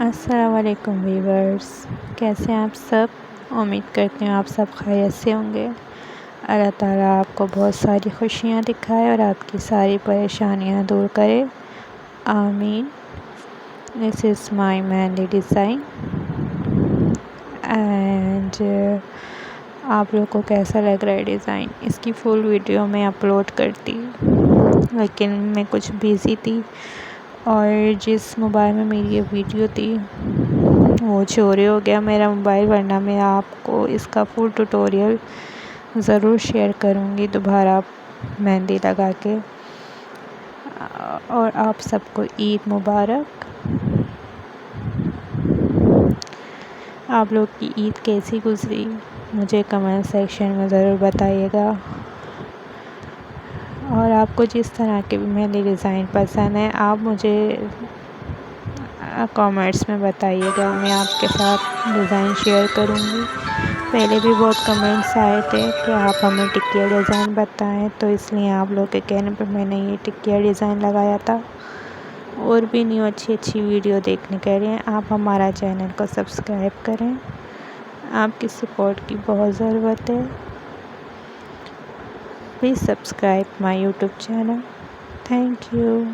अस्सलाम वालेकुम वीवर्स, कैसे हैं आप सब। उम्मीद करती हूँ आप सब खैरियत से होंगे। अल्लाह ताला आपको बहुत सारी खुशियाँ दिखाए और आपकी सारी परेशानियाँ दूर करे, आमीन। This is my mehndi design and आप लोग को कैसा लग रहा है डिज़ाइन। इसकी फुल वीडियो मैं अपलोड करती, लेकिन मैं कुछ बिज़ी थी और जिस मोबाइल में मेरी ये वीडियो थी वो चोरी हो गया मेरा मोबाइल, वरना मैं आपको इसका फुल ट्यूटोरियल ज़रूर शेयर करूँगी दोबारा मेहंदी लगा के। और आप सबको ईद मुबारक। आप लोग की ईद कैसी गुज़री मुझे कमेंट सेक्शन में ज़रूर बताइएगा। और आपको जिस तरह के भी मेहंदी डिज़ाइन पसंद है आप मुझे कमेंट्स में बताइएगा, मैं आपके साथ डिज़ाइन शेयर करूँगी। पहले भी बहुत कमेंट्स आए थे कि आप हमें टिकिया डिज़ाइन बताएं, तो इसलिए आप लोग के कहने पर मैंने ये टिकिया डिज़ाइन लगाया था। और भी न्यू अच्छी वीडियो देखने के लिए आप हमारा चैनल को सब्सक्राइब करें। आपकी सपोर्ट की बहुत ज़रूरत है। Please subscribe my YouTube channel. Thank you.